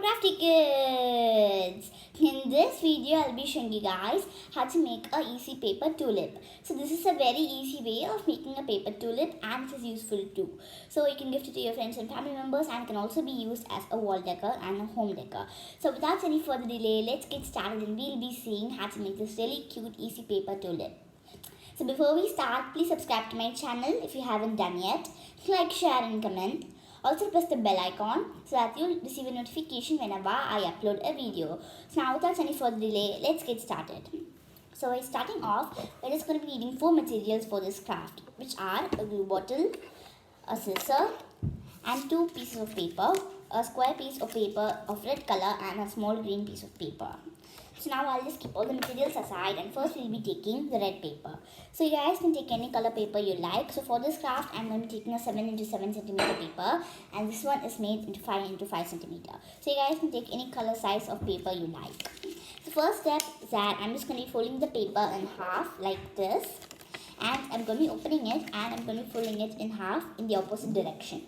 Crafty Kids! In this video, I'll be showing you guys how to make a easy paper tulip. So this is a very easy way of making a paper tulip and it is useful too. So you can gift it to your friends and family members and it can also be used as a wall decor and a home decor. So without any further delay, let's get started and we'll be seeing how to make this really cute easy paper tulip. So before we start, please subscribe to my channel if you haven't done yet. Like, share and comment. Also press the bell icon so that you'll receive a notification whenever I upload a video. So now without any further delay, let's get started. So starting off, we're just going to be needing 4 materials for this craft, which are a glue bottle, a scissor and 2 pieces of paper, a square piece of paper of red color and a small green piece of paper. So now I'll just keep all the materials aside and first we'll be taking the red paper. So you guys can take any color paper you like. So for this craft I'm going to be taking a 7x7 centimeter paper and this one is made into 5x5 centimeter. So you guys can take any color size of paper you like. The first step is that I'm just going to be folding the paper in half like this and I'm going to be opening it and I'm going to be folding it in half in the opposite direction.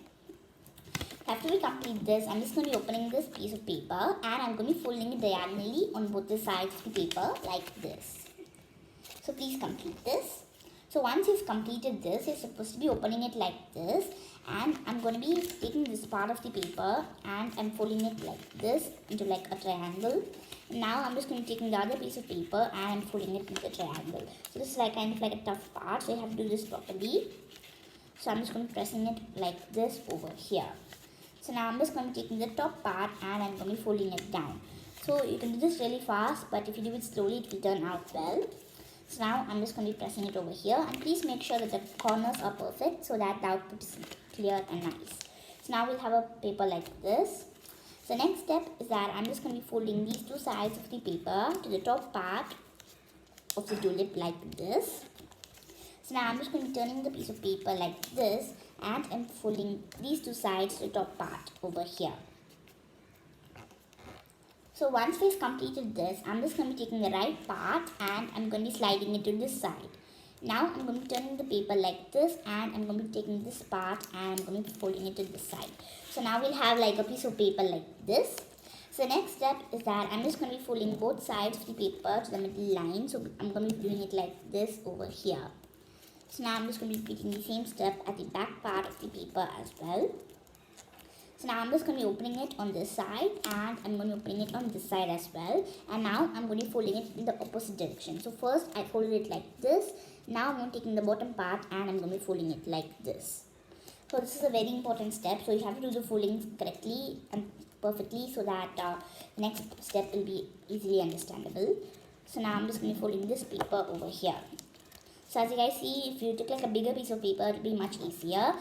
After we complete this, I'm just going to be opening this piece of paper and I'm going to be folding it diagonally on both the sides of the paper like this. So please complete this. So once you've completed this, you're supposed to be opening it like this and I'm going to be taking this part of the paper and I'm folding it like this into like a triangle. And now I'm just going to be taking the other piece of paper and I'm folding it into a triangle. So this is like kind of like a tough part, so you have to do this properly. So I'm just going to be pressing it like this over here. So now I'm just going to be taking the top part and I'm going to be folding it down. So you can do this really fast, but if you do it slowly, it will turn out well. So now I'm just going to be pressing it over here and please make sure that the corners are perfect so that the output is clear and nice. So now we'll have a paper like this. So next step is that I'm just going to be folding these 2 sides of the paper to the top part of the tulip like this. So now I'm just going to be turning the piece of paper like this and I'm folding these 2 sides to the top part over here. So once we've completed this, I'm just going to be taking the right part and I'm going to be sliding it to this side. Now I'm going to be turning the paper like this and I'm going to be taking this part and I'm going to be folding it to this side. So now we'll have like a piece of paper like this. So the next step is that I'm just going to be folding both sides of the paper to the middle line. So I'm going to be doing it like this over here. So now I'm just going to be repeating the same step at the back part of the paper as well. So now I'm just going to be opening it on this side and I'm going to be opening it on this side as well. And now I'm going to be folding it in the opposite direction. So first I folded it like this. Now I'm going to be taking the bottom part and I'm going to be folding it like this. So this is a very important step. So you have to do the folding correctly and perfectly so that the next step will be easily understandable. So now I'm just going to be folding this paper over here. So as you guys see, if you took like a bigger piece of paper, it will be much easier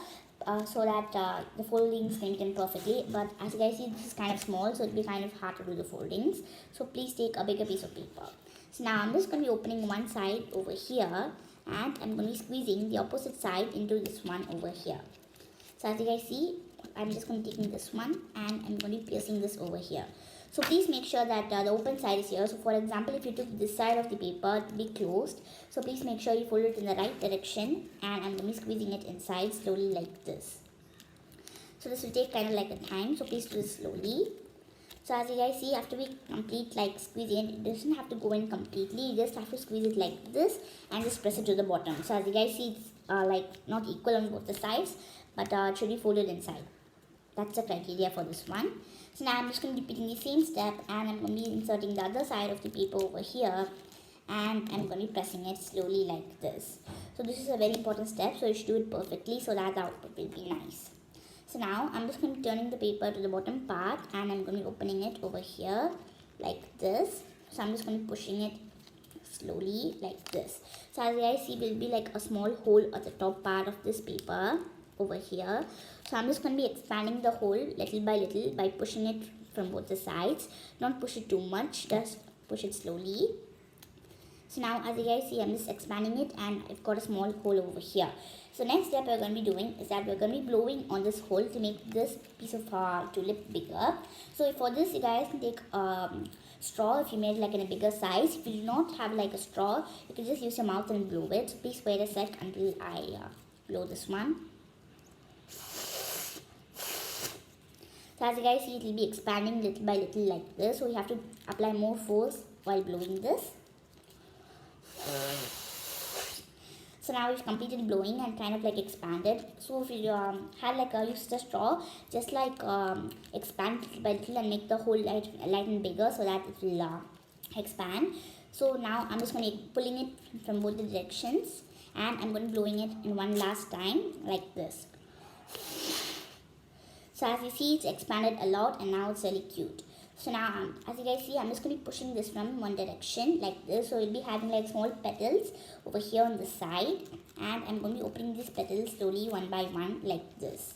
so that the foldings can be done perfectly. But as you guys see, this is kind of small, so it will be kind of hard to do the foldings. So please take a bigger piece of paper. So now I'm just going to be opening one side over here and I'm going to be squeezing the opposite side into this one over here. So as you guys see, I'm just going to be taking this one and I'm going to be piercing this over here. So please make sure that the open side is here. So for example, if you took this side of the paper, it will be closed. So please make sure you fold it in the right direction and I'm going to be squeezing it inside slowly like this. So this will take kind of like a time. So please do this slowly. So as you guys see, after we complete like squeezing it doesn't have to go in completely. You just have to squeeze it like this and just press it to the bottom. So as you guys see, it's like not equal on both the sides, but it should be folded inside. That's the criteria for this one. So now I'm just going to be repeating the same step and I'm going to be inserting the other side of the paper over here and I'm going to be pressing it slowly like this. So this is a very important step, so you should do it perfectly so that the output will be nice. So now I'm just going to be turning the paper to the bottom part and I'm going to be opening it over here like this. So I'm just going to be pushing it slowly like this. So as you guys see, will be like a small hole at the top part of this paper over here. So I'm just going to be expanding the hole little by pushing it from both the sides. Don't push it too much, just push it slowly. So now as you guys see, I'm just expanding it and I've got a small hole over here. So next step we're going to be doing is that we're going to be blowing on this hole to make this piece of tulip bigger. So for this, you guys can take straw if you made like in a bigger size. If you do not have like a straw, you can just use your mouth and blow it. So please wait a sec until I blow this one. So as you guys see, it will be expanding little by little like this. So you have to apply more force while blowing this. So now we've completed blowing and kind of like expanded. So if you had like use the straw, just like expand little by little and make the hole light and bigger so that it will expand. So now I'm just going to be pulling it from both the directions, and I'm going to be blowing it in one last time like this. So as you see, it's expanded a lot and now it's really cute. So now as you guys see, I'm just going to be pushing this from one direction like this. So we'll be having like small petals over here on the side, and I'm going to be opening these petals slowly one by one like this.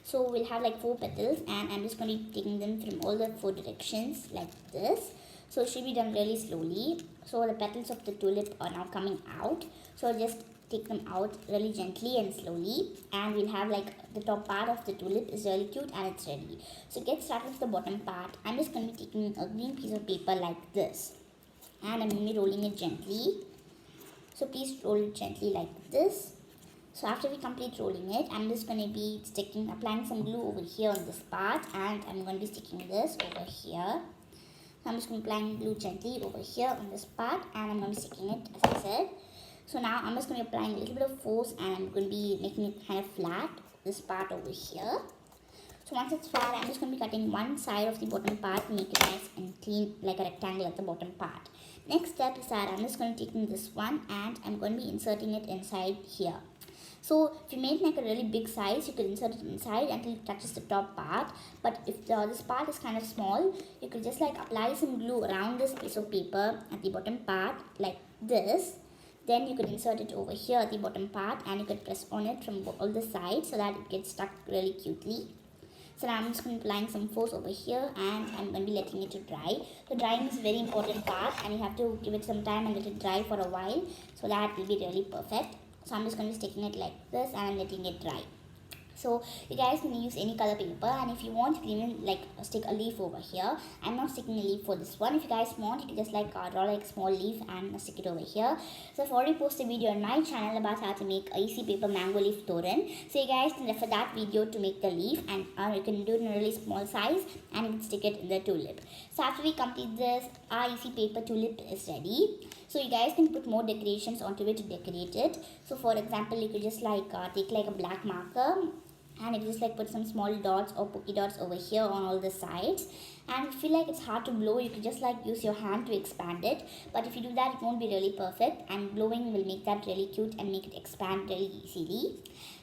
So we'll have like 4 petals, and I'm just going to be taking them from all the 4 directions like this. So it should be done really slowly. So the petals of the tulip are now coming out. So just take them out really gently and slowly, and we'll have like the top part of the tulip is really cute and it's ready. So get started with the bottom part. I'm just going to be taking a green piece of paper like this, and I'm going to be rolling it gently. So please roll it gently like this. So after we complete rolling it, I'm just going to be applying some glue over here on this part, and I'm going to be sticking this over here. I'm just going to apply glue gently over here on this part, and I'm going to be sticking it as I said. So now I'm just going to be applying a little bit of force, and I'm going to be making it kind of flat, this part over here. So once it's flat, I'm just going to be cutting one side of the bottom part to make it nice and clean like a rectangle at the bottom part. Next step is that I'm just going to be taking this one, and I'm going to be inserting it inside here. So if you make like a really big size, you could insert it inside until it touches the top part. But if this part is kind of small, you could just like apply some glue around this piece of paper at the bottom part like this. Then you could insert it over here at the bottom part, and you could press on it from all the sides so that it gets stuck really cutely. So now I'm just going to be applying some force over here, and I'm going to be letting it to dry. So drying is a very important part, and you have to give it some time and let it dry for a while so that it will be really perfect. So I'm just going to be sticking it like this, and I'm letting it dry. So you guys can use any color paper, and if you want, you can even like stick a leaf over here. I'm not sticking a leaf for this one. If you guys want, you can just like draw like a small leaf and stick it over here. So I've already posted a video on my channel about how to make a easy paper mango leaf toran. So you guys can refer that video to make the leaf, and you can do it in a really small size, and you can stick it in the tulip. So after we complete this, our easy paper tulip is ready. So you guys can put more decorations onto it to decorate it. So for example, you could just like take like a black marker, and you just like put some small dots or polka dots over here on all the sides. And if you feel like it's hard to blow, you can just like use your hand to expand it. But if you do that, it won't be really perfect, and blowing will make that really cute and make it expand really easily.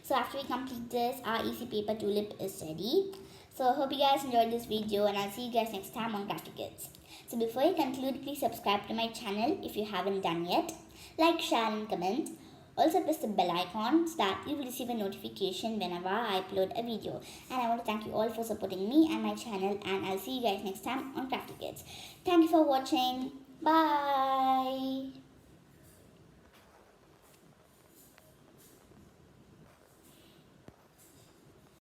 So after we complete this, our easy paper tulip is ready. So I hope you guys enjoyed this video, and I'll see you guys next time on Crafty Kids. So before you conclude, please subscribe to my channel if you haven't done yet. Like, share and comment. Also press the bell icon so that you will receive a notification whenever I upload a video. And I want to thank you all for supporting me and my channel, and I'll see you guys next time on Crafty Kids. Thank you for watching. Bye.